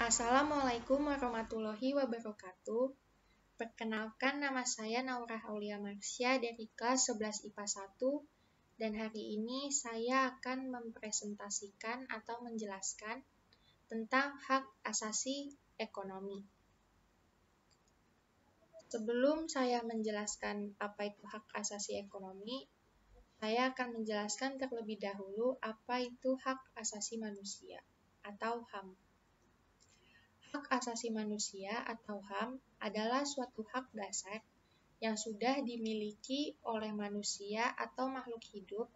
Assalamualaikum warahmatullahi wabarakatuh. Perkenalkan, nama saya Naura Aulia Marsya dari kelas 11 IPA 1, dan hari ini saya akan mempresentasikan atau menjelaskan tentang hak asasi ekonomi. Sebelum saya menjelaskan apa itu hak asasi ekonomi, saya akan menjelaskan terlebih dahulu apa itu hak asasi manusia atau HAM. Hak asasi manusia atau HAM adalah suatu hak dasar yang sudah dimiliki oleh manusia atau makhluk hidup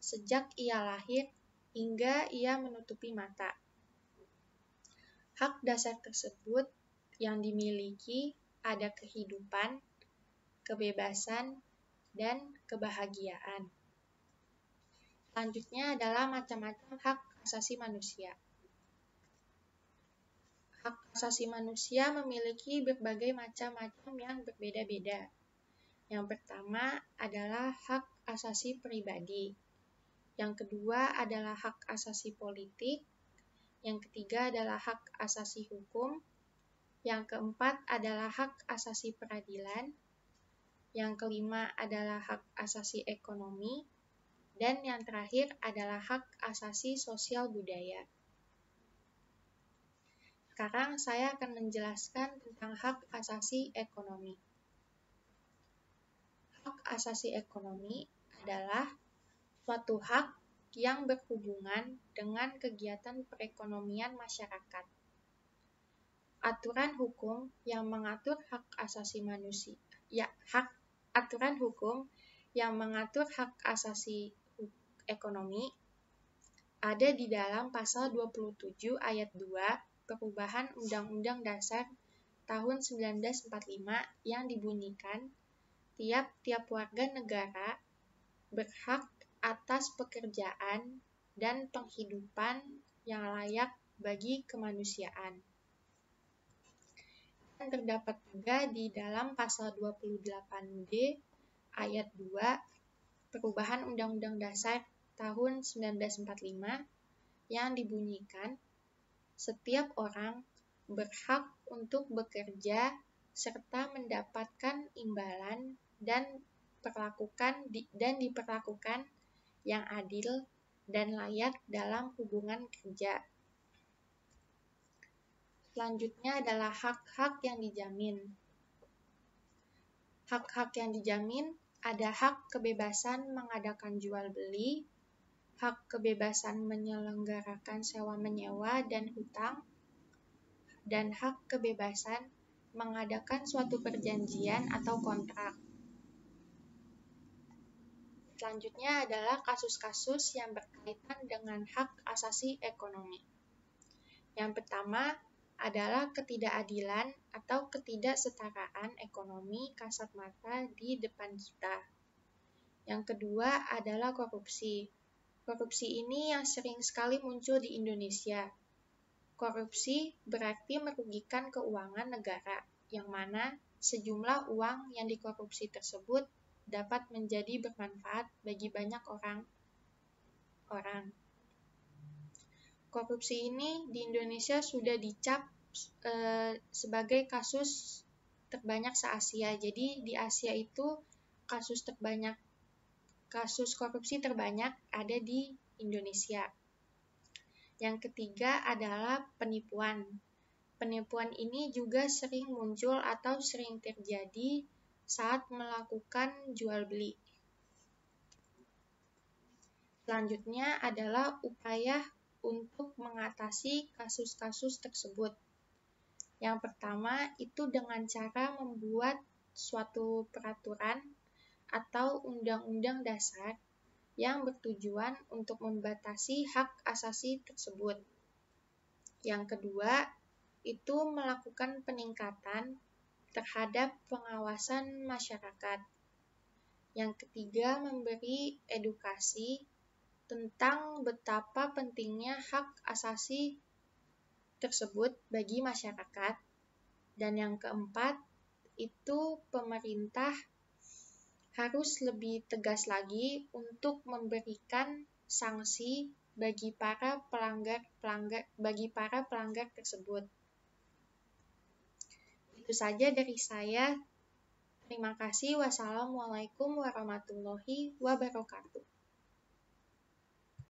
sejak ia lahir hingga ia menutupi mata. Hak dasar tersebut yang dimiliki ada kehidupan, kebebasan, dan kebahagiaan. Selanjutnya adalah macam-macam hak asasi manusia. Hak asasi manusia memiliki berbagai macam-macam yang berbeda-beda. Yang pertama adalah hak asasi pribadi. Yang kedua adalah hak asasi politik. Yang ketiga adalah hak asasi hukum. Yang keempat adalah hak asasi peradilan. Yang kelima adalah hak asasi ekonomi. Dan yang terakhir adalah hak asasi sosial budaya. Sekarang saya akan menjelaskan tentang hak asasi ekonomi. Hak asasi ekonomi adalah suatu hak yang berhubungan dengan kegiatan perekonomian masyarakat. Aturan hukum yang mengatur hak asasi manusia, aturan hukum yang mengatur hak asasi ekonomi ada di dalam pasal 27 ayat 2 Perubahan Undang-Undang Dasar tahun 1945 yang dibunyikan, tiap-tiap warga negara berhak atas pekerjaan dan penghidupan yang layak bagi kemanusiaan. Dan terdapat juga di dalam pasal 28D ayat 2 Perubahan Undang-Undang Dasar tahun 1945 yang dibunyikan, setiap orang berhak untuk bekerja serta mendapatkan imbalan dan diperlakukan yang adil dan layak dalam hubungan kerja. Selanjutnya adalah hak-hak yang dijamin. Hak-hak yang dijamin ada hak kebebasan mengadakan jual beli, hak kebebasan menyelenggarakan sewa-menyewa dan hutang, dan hak kebebasan mengadakan suatu perjanjian atau kontrak. Selanjutnya adalah kasus-kasus yang berkaitan dengan hak asasi ekonomi. Yang pertama adalah ketidakadilan atau ketidaksetaraan ekonomi kasat mata di depan kita. Yang kedua adalah korupsi. Korupsi ini yang sering sekali muncul di Indonesia. Korupsi berarti merugikan keuangan negara, yang mana sejumlah uang yang dikorupsi tersebut dapat menjadi bermanfaat bagi banyak orang. Korupsi ini di Indonesia sudah dicap sebagai kasus terbanyak se-Asia. Jadi di Asia itu kasus korupsi terbanyak ada di Indonesia. Yang ketiga adalah penipuan. Penipuan ini juga sering muncul atau sering terjadi saat melakukan jual beli. Selanjutnya adalah upaya untuk mengatasi kasus-kasus tersebut. Yang pertama itu dengan cara membuat suatu peraturan atau undang-undang dasar yang bertujuan untuk membatasi hak asasi tersebut. Yang kedua, itu melakukan peningkatan terhadap pengawasan masyarakat. Yang ketiga, memberi edukasi tentang betapa pentingnya hak asasi tersebut bagi masyarakat. Dan yang keempat, itu pemerintah harus lebih tegas lagi untuk memberikan sanksi bagi para pelanggar tersebut. Itu saja dari saya. Terima kasih. Wassalamualaikum warahmatullahi wabarakatuh.